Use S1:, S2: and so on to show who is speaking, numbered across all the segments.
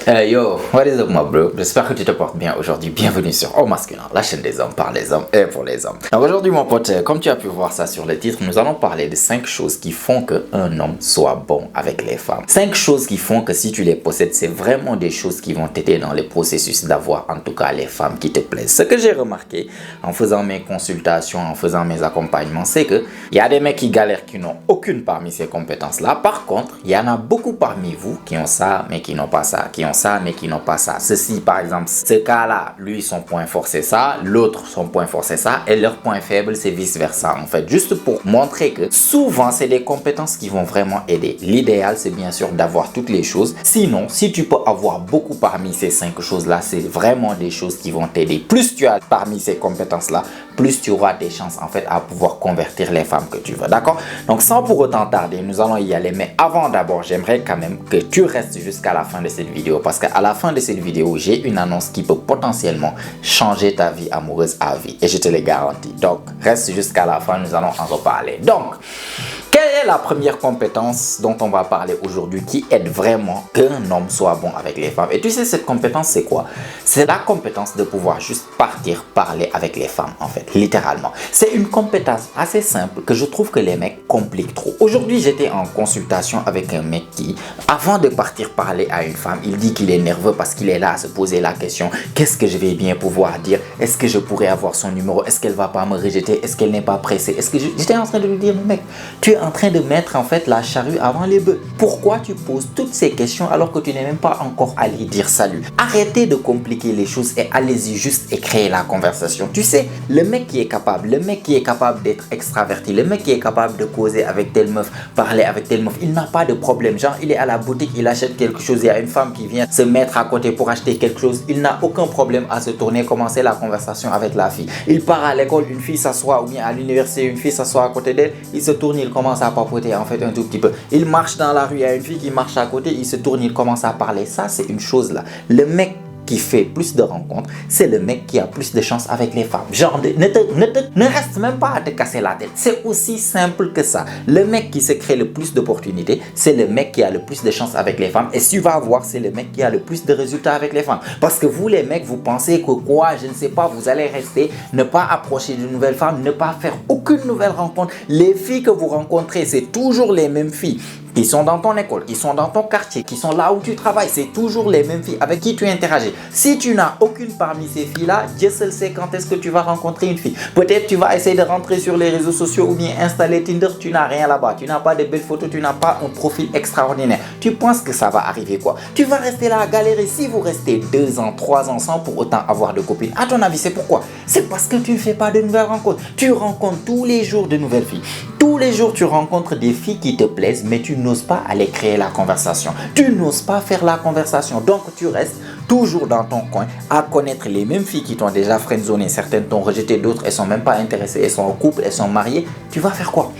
S1: Yo, what is up, my bro? J'espère que tu te portes bien aujourd'hui. Bienvenue sur Au Masculin, la chaîne des hommes par les hommes et pour les hommes. Donc aujourd'hui, mon pote, comme tu as pu voir ça sur le titre, nous allons parler de 5 choses qui font qu'un homme soit bon avec les femmes. 5 choses qui font que si tu les possèdes, c'est vraiment des choses qui vont t'aider dans le processus d'avoir en tout cas les femmes qui te plaisent. Ce que j'ai remarqué en faisant mes consultations, en faisant mes accompagnements, c'est que il y a des mecs qui galèrent qui n'ont aucune parmi ces compétences-là. Par contre, il y en a beaucoup parmi vous qui ont ça, mais qui n'ont pas ça, qui ont ça, mais qui n'ont pas ça. Ceci, par exemple, ce cas-là, lui, son point fort, c'est ça. L'autre, son point fort, c'est ça. Et leur point faible, c'est vice-versa. En fait, juste pour montrer que souvent, c'est des compétences qui vont vraiment aider. L'idéal, c'est bien sûr d'avoir toutes les choses. Sinon, si tu peux avoir beaucoup parmi ces 5 choses-là, c'est vraiment des choses qui vont t'aider. Plus tu as parmi ces compétences-là, plus tu auras des chances, en fait, à pouvoir convertir les femmes que tu veux. D'accord? Donc, sans pour autant tarder, nous allons y aller. Mais avant, d'abord, j'aimerais quand même que tu restes jusqu'à la fin de cette vidéo. Parce qu'à la fin de cette vidéo, j'ai une annonce qui peut potentiellement changer ta vie amoureuse à vie. Et je te le garantis. Donc, reste jusqu'à la fin, nous allons en reparler. Donc, quelle est la première compétence dont on va parler aujourd'hui qui aide vraiment qu'un homme soit bon avec les femmes? Et tu sais, cette compétence, c'est quoi? C'est la compétence de pouvoir juste partir parler avec les femmes, en fait, littéralement. C'est une compétence assez simple que je trouve que les mecs compliquent trop. Aujourd'hui, j'étais en consultation avec un mec qui, avant de partir parler à une femme, il dit qu'il est nerveux parce qu'il est là à se poser la question: qu'est-ce que je vais bien pouvoir dire? Est-ce que je pourrais avoir son numéro? Est-ce qu'elle va pas me rejeter? Est-ce qu'elle n'est pas pressée? Est-ce que j'étais en train de lui dire: mec, tu es en train de mettre en fait la charrue avant les bœufs. Pourquoi tu poses toutes ces questions alors que tu n'es même pas encore allé dire salut? Arrêtez de compliquer les choses et allez-y juste et créer la conversation. Tu sais, le mec qui est capable d'être extraverti, le mec qui est capable de causer avec telle meuf, parler avec telle meuf, il n'a pas de problème. Genre, il est à la boutique, il achète quelque chose, il y a une femme qui vient se mettre à côté pour acheter quelque chose, il n'a aucun problème à se tourner, commencer la conversation avec la fille. Il part à l'école, une fille s'assoit, ou bien à l'université, une fille s'assoit à côté d'elle, il se tourne, il commence à papoter en fait un tout petit peu. Il marche dans la rue, il y a une fille qui marche à côté, il se tourne, il commence à parler. Ça, c'est une chose là. Le mec qui fait plus de rencontres, c'est le mec qui a plus de chance avec les femmes. Genre, ne reste même pas à te casser la tête. C'est aussi simple que ça. Le mec qui se crée le plus d'opportunités, c'est le mec qui a le plus de chance avec les femmes. Et si tu vas voir, c'est le mec qui a le plus de résultats avec les femmes. Parce que vous, les mecs, vous pensez que quoi, je ne sais pas, vous allez rester, ne pas approcher de nouvelles femmes, ne pas faire aucune nouvelle rencontre. Les filles que vous rencontrez, c'est toujours les mêmes filles qui sont dans ton école, qui sont dans ton quartier, qui sont là où tu travailles. C'est toujours les mêmes filles avec qui tu interagis. Si tu n'as aucune parmi ces filles-là, Dieu seul sait quand est-ce que tu vas rencontrer une fille. Peut-être tu vas essayer de rentrer sur les réseaux sociaux ou bien installer Tinder, tu n'as rien là-bas. Tu n'as pas de belles photos, tu n'as pas un profil extraordinaire. Tu penses que ça va arriver quoi? Tu vas rester là à galérer. Si vous restez 2 ans, 3 ans sans pour autant avoir de copine, à ton avis, c'est pourquoi? C'est parce que tu ne fais pas de nouvelles rencontres. Tu rencontres tous les jours de nouvelles filles. Tous les jours, tu rencontres des filles qui te plaisent, mais tu n'oses pas aller créer la conversation. Tu n'oses pas faire la conversation. Donc, tu restes toujours dans ton coin à connaître les mêmes filles qui t'ont déjà friendzoné. Certaines t'ont rejeté, d'autres, elles sont même pas intéressées. Elles sont en couple, elles sont mariées. Tu vas faire quoi?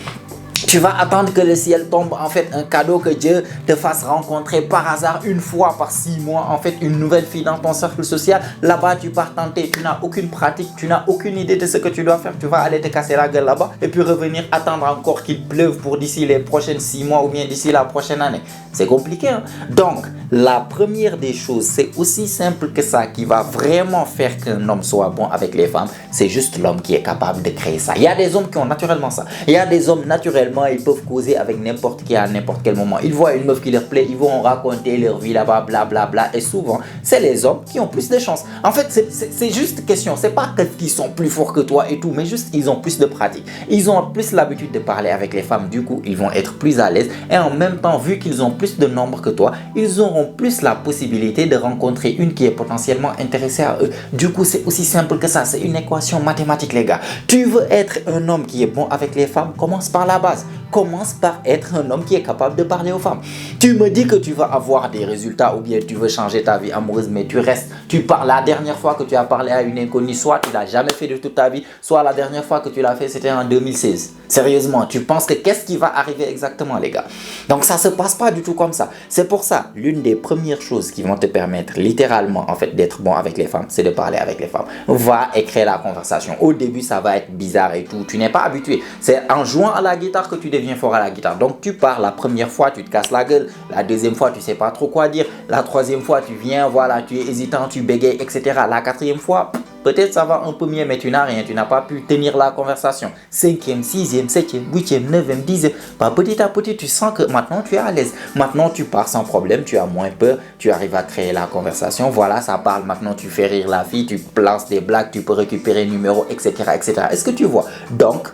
S1: Tu vas attendre que le ciel tombe, en fait, un cadeau, que Dieu te fasse rencontrer par hasard une fois par 6 mois, en fait, une nouvelle fille dans ton cercle social. Là-bas, tu pars tenter, tu n'as aucune pratique, tu n'as aucune idée de ce que tu dois faire. Tu vas aller te casser la gueule là-bas et puis revenir attendre encore qu'il pleuve pour d'ici les prochaines 6 mois ou bien d'ici la prochaine année. C'est compliqué, hein? Donc, la première des choses, c'est aussi simple que ça, qui va vraiment faire qu'un homme soit bon avec les femmes. C'est juste l'homme qui est capable de créer ça. Il y a des hommes qui ont naturellement ça. Il y a des hommes naturellement, ils peuvent causer avec n'importe qui à n'importe quel moment. Ils voient une meuf qui leur plaît, ils vont raconter leur vie là-bas, blablabla. Et souvent, c'est les hommes qui ont plus de chance. En fait, c'est juste question. C'est pas qu'ils sont plus forts que toi et tout, mais juste ils ont plus de pratique. Ils ont plus l'habitude de parler avec les femmes. Du coup, ils vont être plus à l'aise. Et en même temps, vu qu'ils ont plus de nombre que toi, ils auront plus la possibilité de rencontrer une qui est potentiellement intéressée à eux. Du coup, c'est aussi simple que ça. C'est une équation mathématique, les gars. Tu veux être un homme qui est bon avec les femmes, commence par la base. Commence par être un homme qui est capable de parler aux femmes. Tu me dis que tu vas avoir des résultats ou bien tu veux changer ta vie amoureuse, mais tu restes, tu parles. La dernière fois que tu as parlé à une inconnue, soit tu l'as jamais fait de toute ta vie, soit la dernière fois que tu l'as fait, c'était en 2016. Sérieusement, tu penses que qu'est-ce qui va arriver exactement, les gars? Donc ça se passe pas du tout comme ça. C'est pour ça, l'une des premières choses qui vont te permettre littéralement en fait d'être bon avec les femmes, c'est de parler avec les femmes. Va et créer la conversation. Au début, ça va être bizarre et tout. Tu n'es pas habitué. C'est en jouant à la guitare que tu deviens fort à la guitare. Donc tu pars, la première fois tu te casses la gueule, la deuxième fois tu sais pas trop quoi dire, la troisième fois tu viens, voilà, tu es hésitant, tu bégayes, etc. La quatrième fois, peut-être ça va un peu mieux, mais tu n'as rien, tu n'as pas pu tenir la conversation. Cinquième, sixième, septième, huitième, neuvième, dixième, petit à petit tu sens que maintenant tu es à l'aise. Maintenant tu pars sans problème, tu as moins peur, tu arrives à créer la conversation, voilà, ça parle, maintenant tu fais rire la fille, tu lances des blagues, tu peux récupérer le numéro, etc. etc. Est-ce que tu vois? Donc,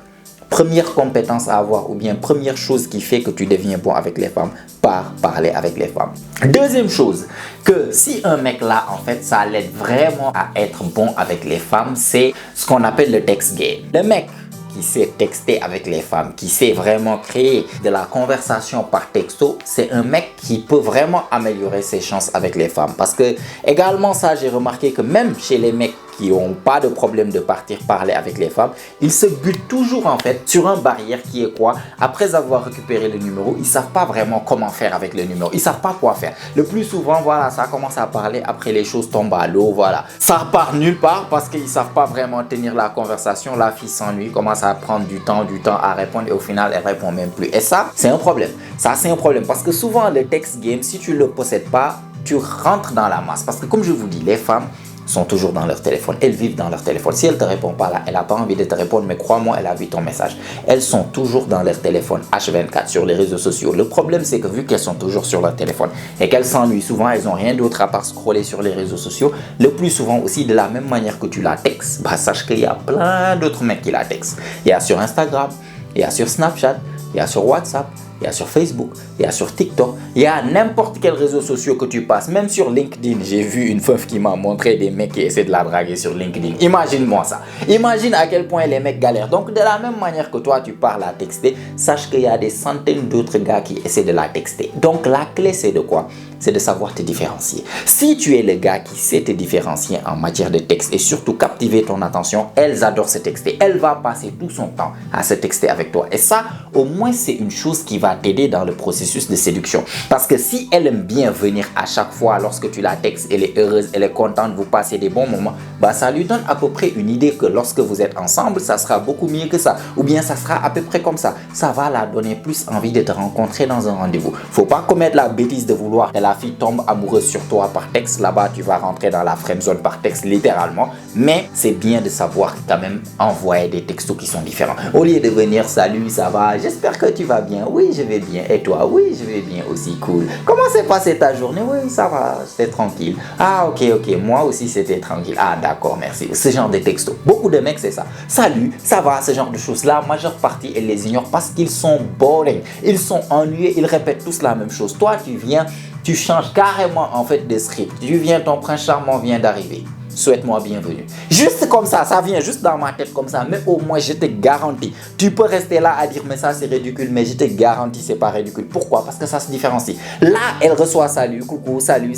S1: première compétence à avoir ou bien première chose qui fait que tu deviens bon avec les femmes, parler avec les femmes. Deuxième chose, que si un mec là, en fait, ça l'aide vraiment à être bon avec les femmes, c'est ce qu'on appelle le text game. Le mec qui sait texter avec les femmes, qui sait vraiment créer de la conversation par texto, c'est un mec qui peut vraiment améliorer ses chances avec les femmes. Parce que également ça, j'ai remarqué que même chez les mecs qui n'ont pas de problème de partir parler avec les femmes, ils se butent toujours en fait sur une barrière qui est quoi? Après avoir récupéré le numéro, ils ne savent pas vraiment comment faire avec le numéro. Ils ne savent pas quoi faire. Le plus souvent, voilà, ça commence à parler, après les choses tombent à l'eau, voilà. Ça part nulle part parce qu'ils ne savent pas vraiment tenir la conversation. La fille s'ennuie, commence à prendre du temps à répondre et au final, elle répond même plus. Et ça, c'est un problème. Ça, c'est un problème parce que souvent, le text game, si tu ne le possèdes pas, tu rentres dans la masse. Parce que comme je vous dis, les femmes sont toujours dans leur téléphone, elles vivent dans leur téléphone. Si elle ne te répond pas là, elle n'a pas envie de te répondre, mais crois-moi, elle a vu ton message. Elles sont toujours dans leur téléphone H24 sur les réseaux sociaux. Le problème, c'est que vu qu'elles sont toujours sur leur téléphone et qu'elles s'ennuient souvent, elles n'ont rien d'autre à part scroller sur les réseaux sociaux. Le plus souvent aussi, de la même manière que tu la textes, bah, sache qu'il y a plein d'autres mecs qui la textent. Il y a sur Instagram, il y a sur Snapchat, il y a sur WhatsApp, il y a sur Facebook, il y a sur TikTok, il y a n'importe quel réseau social que tu passes, même sur LinkedIn. J'ai vu une femme qui m'a montré des mecs qui essaient de la draguer sur LinkedIn. Imagine-moi ça. Imagine à quel point les mecs galèrent. Donc de la même manière que toi tu parles à texter, sache qu'il y a des centaines d'autres gars qui essaient de la texter. Donc la clé c'est de quoi? C'est de savoir te différencier. Si tu es le gars qui sait te différencier en matière de texte et surtout captiver ton attention, elles adorent se texter. Elle va passer tout son temps à se texter avec toi. Et ça, au moins, c'est une chose qui va t'aider dans le processus de séduction. Parce que si elle aime bien venir à chaque fois lorsque tu la textes, elle est heureuse, elle est contente, vous passez des bons moments, bah ça lui donne à peu près une idée que lorsque vous êtes ensemble, ça sera beaucoup mieux que ça. Ou bien ça sera à peu près comme ça. Ça va la donner plus envie de te rencontrer dans un rendez-vous. Faut pas commettre la bêtise de vouloir que la fille tombe amoureuse sur toi par texte. Là-bas, tu vas rentrer dans la friendzone par texte littéralement. Mais c'est bien de savoir quand même envoyer des textos qui sont différents. Au lieu de venir, salut, ça va, j'espère que tu vas bien. Oui, je vais bien. Et toi? Oui, je vais bien aussi. Cool. Comment s'est passée ta journée? Oui, ça va, c'était tranquille. Ah, ok, moi aussi c'était tranquille. Ah, d'accord, merci. Ce genre de textos. Beaucoup de mecs, c'est ça. Salut, ça va, ce genre de choses. La majeure partie, elle les ignore parce qu'ils sont boring. Ils sont ennuyés, ils répètent tous la même chose. Toi, tu viens, tu changes carrément en fait de script. Tu viens, ton prince charmant vient d'arriver. Souhaite-moi bienvenue. Juste comme ça vient juste dans ma tête comme ça, mais au moins je te garantis. Tu peux rester là à dire mais ça c'est ridicule, mais je te garantis c'est pas ridicule. Pourquoi? Parce que ça se différencie. Là, elle reçoit salut, coucou, salut,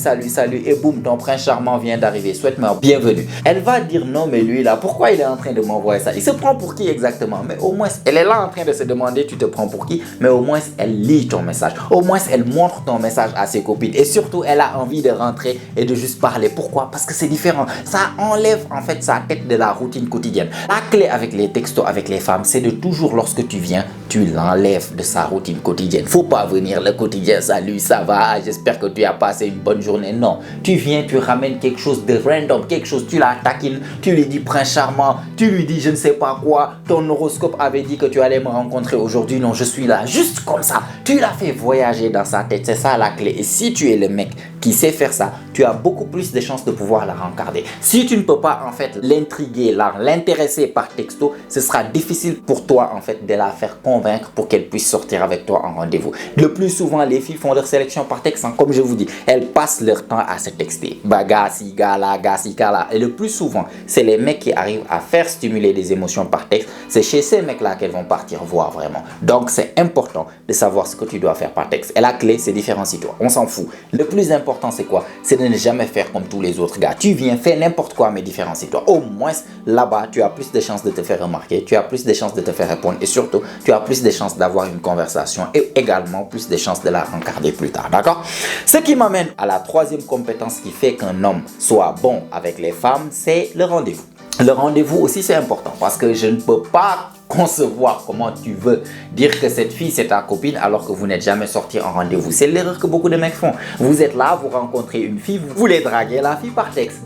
S1: et boum, ton prince charmant vient d'arriver. Souhaite-moi bienvenue. Elle va dire non mais lui là, pourquoi il est en train de m'envoyer ça? Il se prend pour qui exactement? Mais au moins, elle est là en train de se demander tu te prends pour qui? Mais au moins, elle lit ton message. Au moins, elle montre ton message à ses copines. Et surtout, elle a envie de rentrer et de juste parler. Pourquoi? Parce que c'est différent. Ça enlève en fait sa tête de la routine quotidienne. La clé avec les textos avec les femmes, c'est de toujours lorsque tu viens, tu l'enlèves de sa routine quotidienne. Faut pas venir le quotidien, salut, ça va, j'espère que tu as passé une bonne journée. Non, tu viens, tu ramènes quelque chose de random, quelque chose, tu la taquines, tu lui dis prince charmant, tu lui dis je ne sais pas quoi, ton horoscope avait dit que tu allais me rencontrer aujourd'hui, non, je suis là, juste comme ça. Tu l'as fait voyager dans sa tête, c'est ça la clé. Et si tu es le mec qui sait faire ça, tu as beaucoup plus de chances de pouvoir la rencarder. Si tu ne peux pas en fait l'intriguer, l'intéresser par texto, ce sera difficile pour toi en fait de la faire convaincre pour qu'elle puisse sortir avec toi en rendez-vous. Le plus souvent, les filles font leur sélection par texte, hein, comme je vous dis, elles passent leur temps à se texter. Bagassi, gala, gassi, gala. Et le plus souvent, c'est les mecs qui arrivent à faire stimuler des émotions par texte. C'est chez ces mecs-là qu'elles vont partir voir vraiment. Donc, c'est important de savoir ce que tu dois faire par texte. Et la clé, c'est différencie-toi. On s'en fout. Le plus important, c'est quoi? C'est de ne jamais faire comme tous les autres gars. Tu viens, fais n'importe quoi, mais différencie-toi. Au moins, là-bas, tu as plus de chances de te faire remarquer, tu as plus de chances de te faire répondre et surtout, tu as plus de chances d'avoir une conversation et également plus de chances de la rencarder plus tard, d'accord? Ce qui m'amène à la troisième compétence qui fait qu'un homme soit bon avec les femmes, c'est le rendez-vous. Le rendez-vous aussi, c'est important parce que je ne peux pas concevoir comment tu veux dire que cette fille c'est ta copine alors que vous n'êtes jamais sorti en rendez-vous. C'est l'erreur que beaucoup de mecs font. Vous êtes là, vous rencontrez une fille, vous voulez draguer la fille par texte.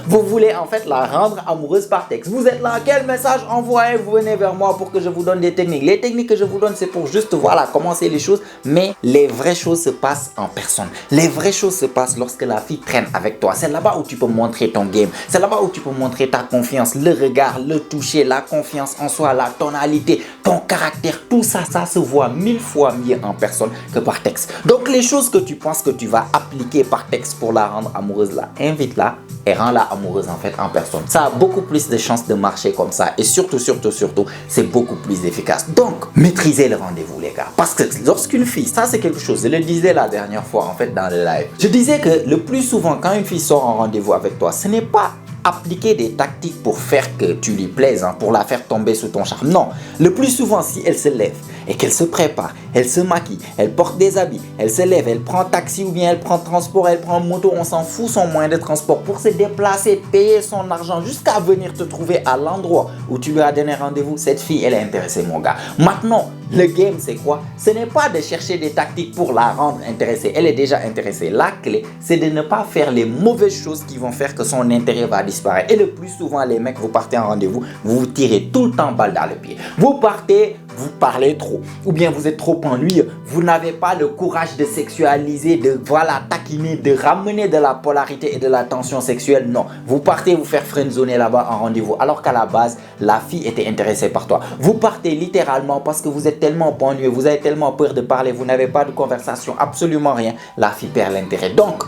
S1: Vous voulez en fait la rendre amoureuse par texte. Vous êtes là, quel message envoyez, vous venez vers moi pour que je vous donne des techniques. Les techniques que je vous donne, c'est pour juste, voilà, commencer les choses. Mais les vraies choses se passent en personne. Les vraies choses se passent lorsque la fille traîne avec toi. C'est là-bas où tu peux montrer ton game. C'est là-bas où tu peux montrer ta confiance, le regard, le toucher, la confiance en soi, la tonalité, ton caractère. Tout ça, ça se voit 1000 fois mieux en personne que par texte. Donc les choses que tu penses que tu vas appliquer par texte pour la rendre amoureuse là, invite-la et rends-la amoureuse en fait en personne. Ça a beaucoup plus de chances de marcher comme ça et surtout, c'est beaucoup plus efficace. Donc, maîtrisez le rendez-vous les gars. Parce que lorsqu'une fille, ça c'est quelque chose, je le disais la dernière fois en fait dans le live. Je disais que le plus souvent quand une fille sort en rendez-vous avec toi, ce n'est pas appliquer des tactiques pour faire que tu lui plaises, pour la faire tomber sous ton charme. Non, le plus souvent si elle se lève et qu'elle se prépare, elle se maquille, elle porte des habits, elle se lève, elle prend taxi ou bien elle prend transport, elle prend moto, on s'en fout son moyen de transport pour se déplacer, payer son argent jusqu'à venir te trouver à l'endroit où tu lui as donné rendez-vous. Cette fille, elle est intéressée mon gars. Maintenant, le game c'est quoi? Ce n'est pas de chercher des tactiques pour la rendre intéressée, elle est déjà intéressée. La clé, c'est de ne pas faire les mauvaises choses qui vont faire que son intérêt va disparaître. Et le plus souvent, les mecs, vous partez en rendez-vous, vous vous tirez tout le temps balle dans le pied. Vous partez, vous parlez trop, ou bien vous êtes trop ennuyeux, vous n'avez pas le courage de sexualiser, de voilà, taquiner, de ramener de la polarité et de la tension sexuelle. Non, vous partez vous faire friendzoner là-bas en rendez-vous, alors qu'à la base, la fille était intéressée par toi. Vous partez littéralement parce que vous êtes tellement ennuyeux, vous avez tellement peur de parler, vous n'avez pas de conversation, absolument rien. La fille perd l'intérêt. Donc,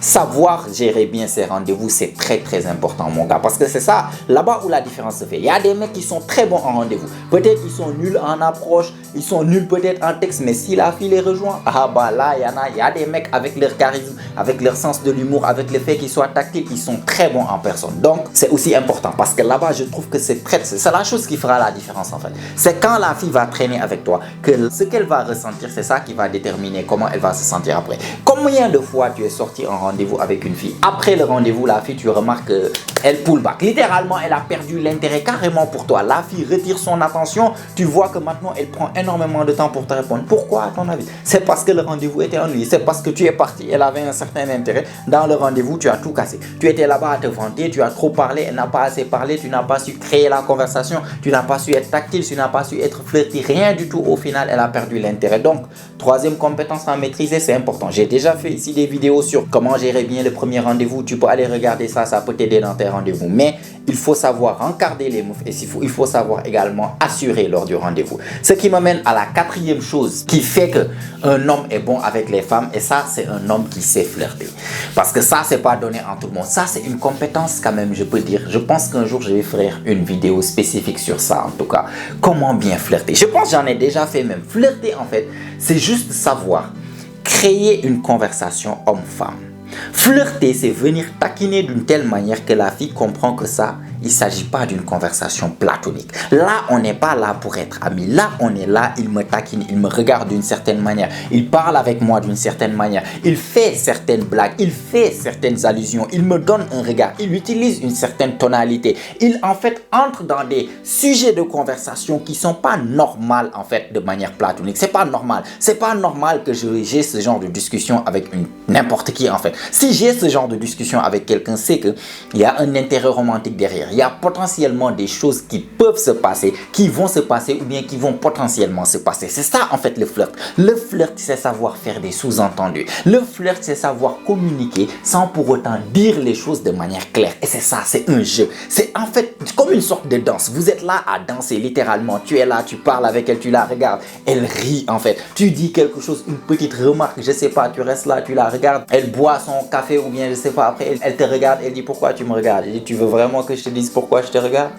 S1: savoir gérer bien ses rendez-vous, c'est très important mon gars, parce que c'est ça là-bas où la différence se fait. Il y a des mecs qui sont très bons en rendez-vous, peut-être ils sont nuls en approche, ils sont nuls peut-être en texte, mais si la fille les rejoint, ah bah là il y a des mecs avec leur charisme, avec leur sens de l'humour, avec le fait qu'ils soient tactiles, ils sont très bons en personne. Donc c'est aussi important parce que là-bas je trouve que c'est la chose qui fera la différence en fait. C'est quand la fille va traîner avec toi que ce qu'elle va ressentir, c'est ça qui va déterminer comment elle va se sentir après. Combien de fois tu es sorti en rendez-vous avec une fille, après le rendez-vous la fille tu remarques qu'elle pull back, littéralement elle a perdu l'intérêt carrément pour toi, la fille retire son attention, tu vois que maintenant elle prend énormément de temps pour te répondre. Pourquoi à ton avis? C'est parce que le rendez-vous était ennuyeux, c'est parce que tu es parti, elle avait un certain intérêt dans le rendez-vous, tu as tout cassé, tu étais là-bas à te vanter, tu as trop parlé, elle n'a pas assez parlé, tu n'as pas su créer la conversation, tu n'as pas su être tactile, tu n'as pas su être flirty, rien du tout. Au final elle a perdu l'intérêt. Donc troisième compétence à maîtriser, c'est important. J'ai déjà fait ici des vidéos sur comment gérer bien le premier rendez-vous, tu peux aller regarder ça, ça peut t'aider dans tes rendez-vous, mais il faut savoir encarder les moves et il faut savoir également assurer lors du rendez-vous. Ce qui m'amène à la quatrième chose qui fait qu'un homme est bon avec les femmes, et ça c'est un homme qui sait flirter, parce que ça c'est pas donné en tout le monde, ça c'est une compétence quand même, je peux dire. Je pense qu'un jour je vais faire une vidéo spécifique sur ça, en tout cas comment bien flirter. Je pense que j'en ai déjà fait même. Flirter en fait c'est juste savoir créer une conversation homme-femme. Flirter, c'est venir taquiner d'une telle manière que la fille comprend que ça, il ne s'agit pas d'une conversation platonique. Là, on n'est pas là pour être amis. Là, on est là, il me taquine, il me regarde d'une certaine manière. Il parle avec moi d'une certaine manière. Il fait certaines blagues, il fait certaines allusions. Il me donne un regard, il utilise une certaine tonalité. Il, en fait, entre dans des sujets de conversation qui ne sont pas normaux, en fait, de manière platonique. C'est pas normal. C'est pas normal que j'ai ce genre de discussion avec n'importe qui, en fait. Si j'ai ce genre de discussion avec quelqu'un, c'est qu'il y a un intérêt romantique derrière. Il y a potentiellement des choses qui peuvent se passer, qui vont se passer ou bien qui vont potentiellement se passer. C'est ça en fait le flirt. Le flirt, c'est savoir faire des sous-entendus. Le flirt, c'est savoir communiquer sans pour autant dire les choses de manière claire. Et c'est ça, c'est un jeu. C'est en fait comme une sorte de danse. Vous êtes là à danser littéralement. Tu es là, tu parles avec elle, tu la regardes. Elle rit en fait. Tu dis quelque chose, une petite remarque, je sais pas, tu restes là, tu la regardes. Elle boit son café ou bien je sais pas. Après, elle te regarde, elle dit pourquoi tu me regardes. Elle dit tu veux vraiment que je te dise pourquoi je te regarde?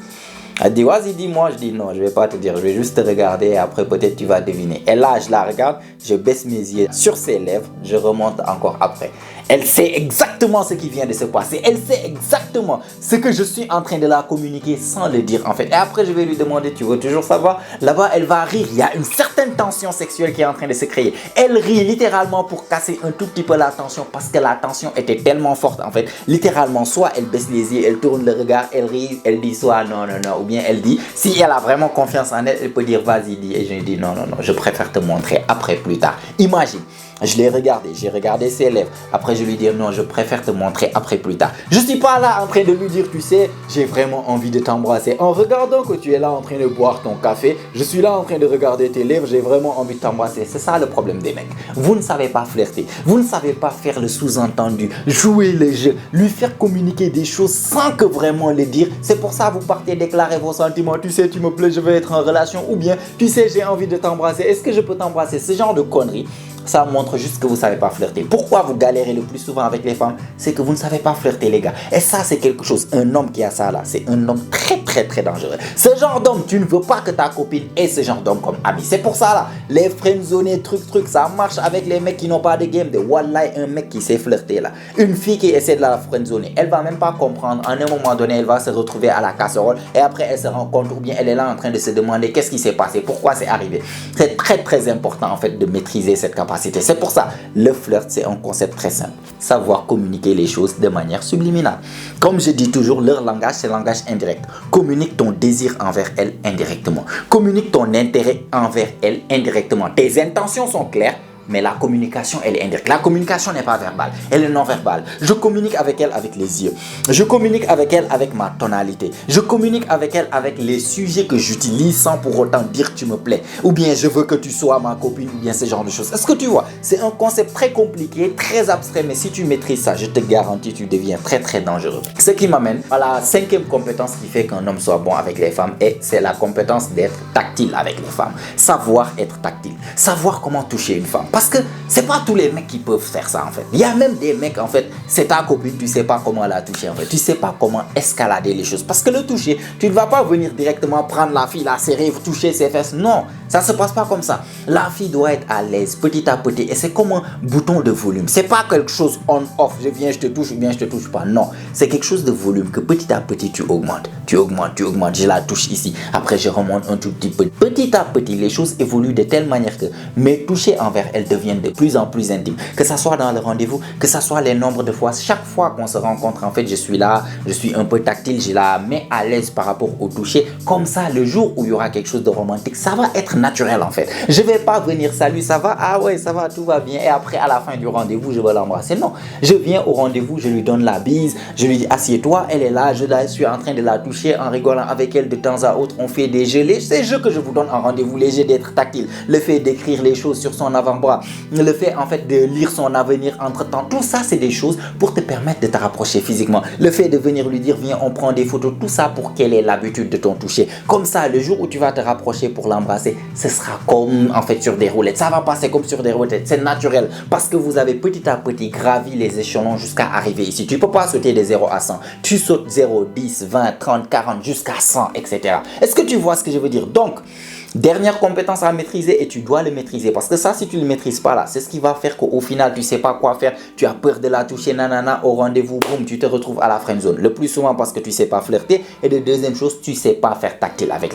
S1: Elle dit vas-y dis-moi. Je dis non, je vais pas te dire, je vais juste te regarder et après peut-être tu vas deviner. Et là je la regarde, je baisse mes yeux sur ses lèvres, je remonte encore après. Elle sait exactement ce qui vient de se passer. Elle sait exactement ce que je suis en train de la communiquer sans le dire en fait. Et après je vais lui demander, tu veux toujours savoir? Là-bas elle va rire. Il y a une certaine tension sexuelle qui est en train de se créer. Elle rit littéralement pour casser un tout petit peu la tension parce que la tension était tellement forte en fait. Littéralement, soit elle baisse les yeux, elle tourne le regard, elle rit, elle dit soit non, non, non. Ou bien elle dit, si elle a vraiment confiance en elle, elle peut dire vas-y, dis. Et je lui dis non, non, non, je préfère te montrer après plus tard. Imagine. Je l'ai regardé, j'ai regardé ses lèvres. Après, je lui dis non, je préfère te montrer après plus tard. Je suis pas là en train de lui dire, tu sais, j'ai vraiment envie de t'embrasser. En regardant que tu es là en train de boire ton café, je suis là en train de regarder tes lèvres, j'ai vraiment envie de t'embrasser. C'est ça le problème des mecs. Vous ne savez pas flirter, vous ne savez pas faire le sous-entendu, jouer le jeu, lui faire communiquer des choses sans que vraiment le dire. C'est pour ça que vous partez déclarer vos sentiments. Tu sais, tu me plais, je veux être en relation. Ou bien, tu sais, j'ai envie de t'embrasser. Est-ce que je peux t'embrasser? Ce genre de conneries. Ça montre juste que vous ne savez pas flirter. Pourquoi vous galérez le plus souvent avec les femmes? C'est que vous ne savez pas flirter, les gars. Et ça, c'est quelque chose. Un homme qui a ça là, c'est un homme très, très, très dangereux. Ce genre d'homme, tu ne veux pas que ta copine ait ce genre d'homme comme ami. C'est pour ça là, les friendzonés, trucs, ça marche avec les mecs qui n'ont pas de game. De wallahi, un mec qui sait flirter là. Une fille qui essaie de la friendzoner, elle va même pas comprendre. À un moment donné, elle va se retrouver à la casserole. Et après, elle se rend compte, ou bien elle est là en train de se demander qu'est-ce qui s'est passé, pourquoi c'est arrivé. C'est très, très important en fait de maîtriser cette capacité. C'est pour ça, le flirt, c'est un concept très simple. Savoir communiquer les choses de manière subliminale. Comme je dis toujours, leur langage, c'est le langage indirect. Communique ton désir envers elle indirectement. Communique ton intérêt envers elle indirectement. Tes intentions sont claires, mais la communication, elle est indirecte. La communication n'est pas verbale, elle est non verbale. Je communique avec elle avec les yeux. Je communique avec elle avec ma tonalité. Je communique avec elle avec les sujets que j'utilise sans pour autant dire tu me plais. Ou bien je veux que tu sois ma copine, ou bien ce genre de choses. Est-ce que tu vois? C'est un concept très compliqué, très abstrait, mais si tu maîtrises ça, je te garantis, tu deviens très très dangereux. Ce qui m'amène à la cinquième compétence qui fait qu'un homme soit bon avec les femmes, et c'est la compétence d'être tactile avec les femmes. Savoir être tactile. Savoir comment toucher une femme. Parce que c'est pas tous les mecs qui peuvent faire ça en fait. Il y a même des mecs en fait, c'est ta copine, tu sais pas comment la toucher en fait. Tu sais pas comment escalader les choses. Parce que le toucher, tu ne vas pas venir directement prendre la fille, la serrer, toucher ses fesses. Non, ça se passe pas comme ça. La fille doit être à l'aise petit à petit. Et c'est comme un bouton de volume. C'est pas quelque chose on-off, je viens, je te touche ou bien je te touche pas. Non, c'est quelque chose de volume que petit à petit tu augmentes. Tu augmentes, tu augmentes. Je la touche ici. Après je remonte un tout petit peu. Petit à petit, les choses évoluent de telle manière que mes toucher envers elle deviennent de plus en plus intimes. Que ça soit dans le rendez-vous, que ça soit les nombres de fois. Chaque fois qu'on se rencontre, en fait, je suis là, je suis un peu tactile, je la mets à l'aise par rapport au toucher. Comme ça, le jour où il y aura quelque chose de romantique, ça va être naturel en fait. Je vais pas venir, salut, ça va? Ah ouais, ça va, tout va bien. Et après, à la fin du rendez-vous, je vais l'embrasser. Non, je viens au rendez-vous, je lui donne la bise, je lui dis assieds-toi, elle est là, je suis en train de la toucher en rigolant avec elle de temps à autre. On fait des jeux, ces jeux que je vous donne en rendez-vous, les jeux d'être tactile, le fait d'écrire les choses sur son avant-bras, le fait en fait de lire son avenir entre temps, tout ça c'est des choses pour te permettre de te rapprocher physiquement. Le fait de venir lui dire viens on prend des photos, tout ça pour qu'elle ait l'habitude de ton toucher. Comme ça le jour où tu vas te rapprocher pour l'embrasser, ce sera comme en fait sur des roulettes. Ça va passer comme sur des roulettes, c'est naturel parce que vous avez petit à petit gravi les échelons jusqu'à arriver ici. Tu ne peux pas sauter de 0 à 100. Tu sautes 0, 10, 20, 30, 40 jusqu'à 100, etc. Est-ce que tu vois ce que je veux dire? Donc, dernière compétence à maîtriser et tu dois le maîtriser parce que ça si tu ne le maîtrises pas là, c'est ce qui va faire qu'au final tu sais pas quoi faire, tu as peur de la toucher, nanana, au rendez-vous, boum, tu te retrouves à la friendzone. Le plus souvent parce que tu sais pas flirter et de deuxième chose, tu sais pas faire tactile avec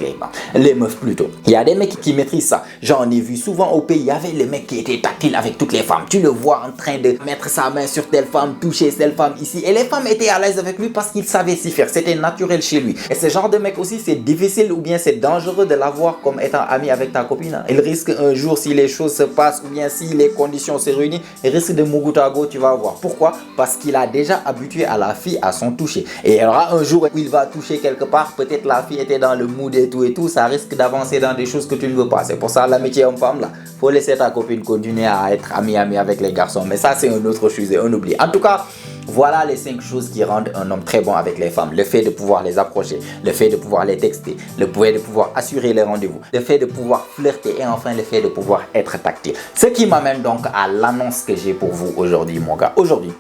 S1: les meufs plutôt. Il y a des mecs qui maîtrisent ça. J'en ai vu souvent au pays, il y avait les mecs qui étaient tactiles avec toutes les femmes. Tu le vois en train de mettre sa main sur telle femme, toucher telle femme ici et les femmes étaient à l'aise avec lui parce qu'il savait s'y faire. C'était naturel chez lui. Et ce genre de mec aussi, c'est difficile ou bien c'est dangereux de l'avoir comme étant ami avec ta copine. Il risque un jour, si les choses se passent ou bien si les conditions se réunissent, il risque de Mugutago, tu vas voir. Pourquoi? Parce qu'il a déjà habitué à la fille à son toucher. Et il y aura un jour où il va toucher quelque part, peut-être la fille était dans le mood et tout, ça risque d'avancer dans des choses que tu ne veux pas. C'est pour ça l'amitié homme-femme là, faut laisser ta copine continuer à être ami avec les garçons. Mais ça c'est un autre sujet, on oublie. En tout cas, Voilà les 5 choses qui rendent un homme très bon avec les femmes. Le fait de pouvoir les approcher, le fait de pouvoir les texter, le fait de pouvoir assurer les rendez-vous, le fait de pouvoir flirter et enfin le fait de pouvoir être tactile. Ce qui m'amène donc à l'annonce que j'ai pour vous aujourd'hui, mon gars. Aujourd'hui,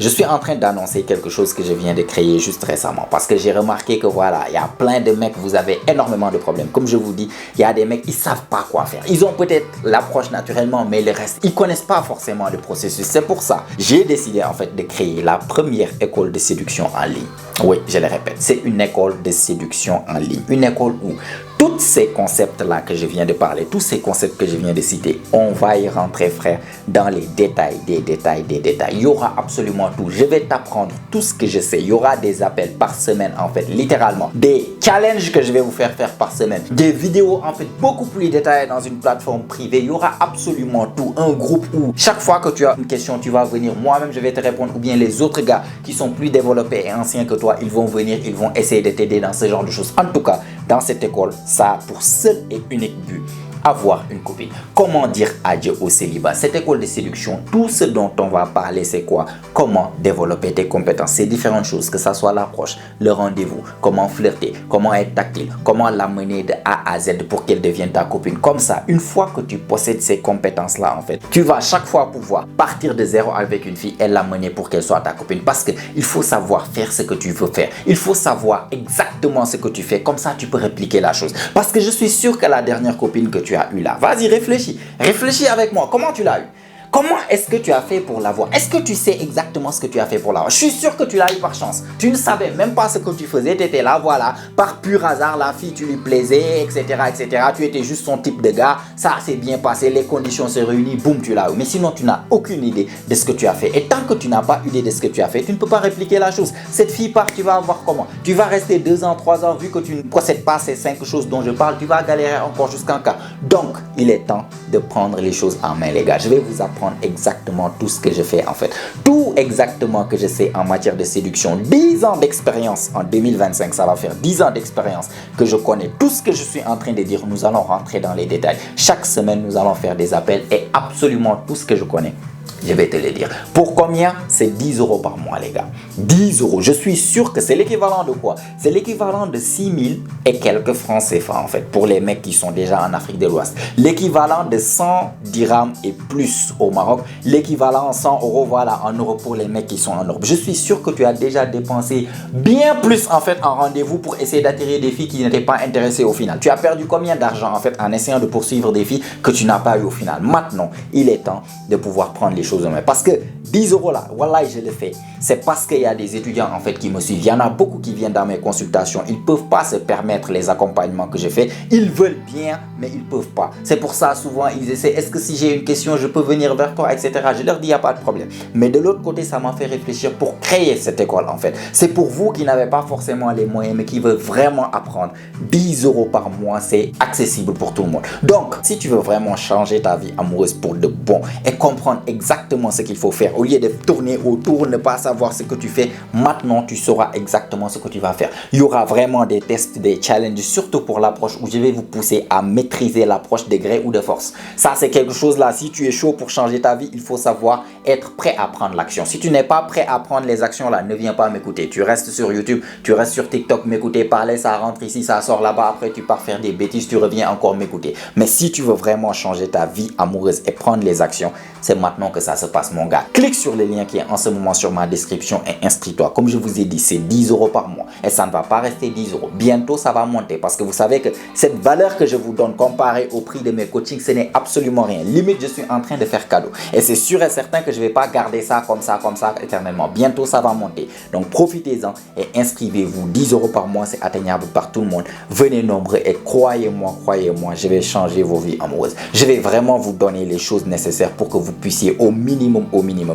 S1: je suis en train d'annoncer quelque chose que je viens de créer juste récemment parce que j'ai remarqué que voilà, il y a plein de mecs, vous avez énormément de problèmes. Comme je vous dis, il y a des mecs, ils savent pas quoi faire. Ils ont peut-être l'approche naturellement, mais le reste, ils connaissent pas forcément le processus. C'est pour ça, j'ai décidé en fait de créer la première école de séduction en ligne. Oui, je le répète, c'est une école de séduction en ligne. Une école où tous ces concepts-là que je viens de parler, tous ces concepts que je viens de citer, on va y rentrer, frère, dans les détails, des détails, des détails. Il y aura absolument tout. Je vais t'apprendre tout ce que je sais. Il y aura des appels par semaine, en fait, littéralement. Des challenges que je vais vous faire par semaine. Des vidéos, en fait, beaucoup plus détaillées dans une plateforme privée. Il y aura absolument tout. Un groupe où chaque fois que tu as une question, tu vas venir. Moi-même, je vais te répondre. Ou bien les autres gars qui sont plus développés et anciens que toi, ils vont venir, ils vont essayer de t'aider dans ce genre de choses. En tout cas, dans cette école, ça a pour seul et unique but avoir une copine. Comment dire adieu au célibat? Cette école de séduction, tout ce dont on va parler, c'est quoi? Comment développer tes compétences? C'est différentes choses, que ça soit l'approche, le rendez-vous, comment flirter, comment être tactile, comment l'amener de A à Z pour qu'elle devienne ta copine. Comme ça, une fois que tu possèdes ces compétences-là, en fait, tu vas chaque fois pouvoir partir de zéro avec une fille et l'amener pour qu'elle soit ta copine. Parce qu'il faut savoir faire ce que tu veux faire. Il faut savoir exactement ce que tu fais. Comme ça, tu peux répliquer la chose. Parce que je suis sûr que la dernière copine que tu as eu là, vas-y, réfléchis. Réfléchis avec moi. Comment tu l'as eu? Comment est-ce que tu as fait pour l'avoir? Est-ce que tu sais exactement ce que tu as fait pour l'avoir? Je suis sûr que tu l'as eu par chance. Tu ne savais même pas ce que tu faisais. Tu étais là, voilà. Par pur hasard, la fille, tu lui plaisais, etc., etc. Tu étais juste son type de gars. Ça s'est bien passé. Les conditions se réunissent. Boum, tu l'as eu. Mais sinon, tu n'as aucune idée de ce que tu as fait. Et tant que tu n'as pas idée de ce que tu as fait, tu ne peux pas répliquer la chose. Cette fille part, tu vas voir comment? Tu vas rester 2 ans, 3 ans, vu que tu ne possèdes pas ces 5 choses dont je parle. Tu vas galérer encore jusqu'en cas. Donc, il est temps de prendre les choses en main, les gars. Je vais vous apprendre exactement tout ce que je fais en fait. Tout exactement que je sais en matière de séduction. 10 ans d'expérience en 2025, ça va faire 10 ans d'expérience que je connais. Tout ce que je suis en train de dire, nous allons rentrer dans les détails. Chaque semaine, nous allons faire des appels et absolument tout ce que je connais, je vais te le dire. Pour combien? C'est 10 € par mois, les gars. 10 €. Je suis sûr que c'est l'équivalent de quoi? C'est l'équivalent de 6 000 et quelques francs CFA, en fait, pour les mecs qui sont déjà en Afrique de l'Ouest. L'équivalent de 100 dirhams et plus au Maroc. L'équivalent 100 €, voilà, en Europe pour les mecs qui sont en Europe. Je suis sûr que tu as déjà dépensé bien plus, en fait, en rendez-vous pour essayer d'attirer des filles qui n'étaient pas intéressées au final. Tu as perdu combien d'argent, en fait, en essayant de poursuivre des filles que tu n'as pas eu au final? Maintenant, il est temps de pouvoir prendre les choses. Parce que 10 € là, voilà, je le fais. C'est parce qu'il y a des étudiants en fait qui me suivent. Il y en a beaucoup qui viennent dans mes consultations. Ils ne peuvent pas se permettre les accompagnements que je fais. Ils veulent bien, mais ils ne peuvent pas. C'est pour ça, souvent, ils essaient. Est-ce que si j'ai une question, je peux venir vers toi, etc. Je leur dis, il n'y a pas de problème. Mais de l'autre côté, ça m'a fait réfléchir pour créer cette école en fait. C'est pour vous qui n'avez pas forcément les moyens, mais qui veulent vraiment apprendre. 10 € par mois, c'est accessible pour tout le monde. Donc, si tu veux vraiment changer ta vie amoureuse pour de bon et comprendre exactement ce qu'il faut faire, au lieu de tourner autour, ne pas savoir ce que tu fais, maintenant tu sauras exactement ce que tu vas faire. Il y aura vraiment des tests, des challenges, surtout pour l'approche où je vais vous pousser à maîtriser l'approche de gré ou de force. Ça, c'est quelque chose là, si tu es chaud pour changer ta vie, il faut savoir être prêt à prendre l'action. Si tu n'es pas prêt à prendre les actions là, ne viens pas m'écouter. Tu restes sur YouTube, tu restes sur TikTok, m'écouter parler, ça rentre ici, ça sort là-bas, après tu pars faire des bêtises, tu reviens encore m'écouter. Mais si tu veux vraiment changer ta vie amoureuse et prendre les actions, c'est maintenant que ça se passe, mon gars. Clique sur le lien qui est en ce moment sur ma description et inscris-toi. Comme je vous ai dit, c'est 10 € par mois. Et ça ne va pas rester 10 €. Bientôt, ça va monter parce que vous savez que cette valeur que je vous donne comparée au prix de mes coachings, ce n'est absolument rien. Limite, je suis en train de faire cadeau. Et c'est sûr et certain que je ne vais pas garder ça comme ça éternellement. Bientôt, ça va monter. Donc, profitez-en et inscrivez-vous. 10 € par mois, c'est atteignable par tout le monde. Venez nombreux et croyez-moi, je vais changer vos vies amoureuses. Je vais vraiment vous donner les choses nécessaires pour que vous puissiez au minimum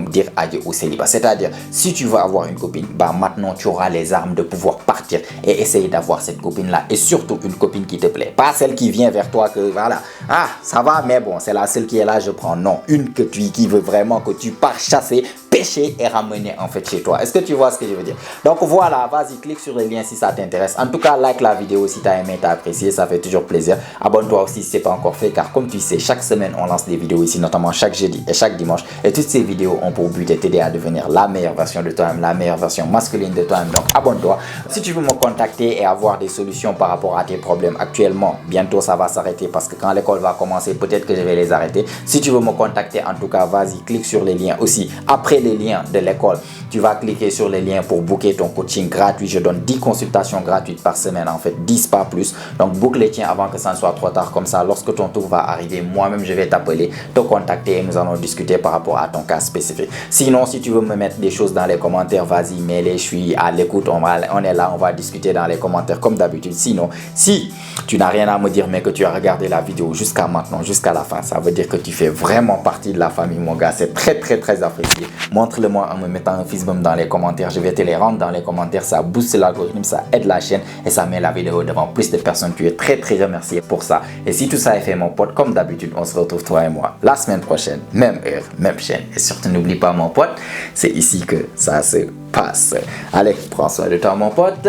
S1: dire adieu au célibat. C'est-à-dire, si tu veux avoir une copine, bah maintenant tu auras les armes de pouvoir partir et essayer d'avoir cette copine-là. Et surtout une copine qui te plaît. Pas celle qui vient vers toi que voilà, ah ça va, mais bon, c'est la seule qui est là, je prends. Non, une qui veut vraiment que tu pars chasser, pêcher et ramener en fait chez toi. Est-ce que tu vois ce que je veux dire? Donc voilà, vas-y, clique sur les liens si ça t'intéresse. En tout cas, like la vidéo si tu as aimé, tu as apprécié, ça fait toujours plaisir. Abonne-toi aussi si ce n'est pas encore fait, car comme tu sais, chaque semaine on lance des vidéos ici, notamment chaque jeudi et chaque dimanche. Et toutes ces vidéos ont pour but de t'aider à devenir la meilleure version de toi-même, la meilleure version masculine de toi-même. Donc abonne-toi. Si tu veux me contacter et avoir des solutions par rapport à tes problèmes actuellement, bientôt ça va s'arrêter parce que quand l'école va commencer, peut-être que je vais les arrêter. Si tu veux me contacter, en tout cas, vas-y, clique sur les liens aussi. Après les liens de l'école, tu vas cliquer sur les liens pour booker ton coaching gratuit. Je donne 10 consultations gratuites par semaine, en fait 10 pas plus. Donc book les tiens avant que ça ne soit trop tard. Comme ça, lorsque ton tour va arriver, moi-même je vais t'appeler, te contacter et nous allons discuter par rapport à ton cas spécifique. Sinon, si tu veux me mettre des choses dans les commentaires, vas-y, mets-les, je suis à l'écoute, on est là, on va discuter dans les commentaires comme d'habitude. Sinon, si tu n'as rien à me dire mais que tu as regardé la vidéo jusqu'à maintenant, jusqu'à la fin, ça veut dire que tu fais vraiment partie de la famille, mon gars. C'est très apprécié. Montre-le-moi en me mettant un fist bump dans les commentaires. Je vais te les rendre dans les commentaires. Ça booste l'algorithme, ça aide la chaîne et ça met la vidéo devant plus de personnes. Tu es très remercié pour ça. Et si tout ça est fait, mon pote, comme d'habitude, on se retrouve toi et moi la semaine prochaine, même heure, même chaîne. Et surtout n'oublie pas, mon pote, c'est ici que ça se passe. Allez, prends soin de toi, mon pote.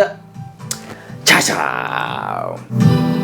S1: Ciao, ciao.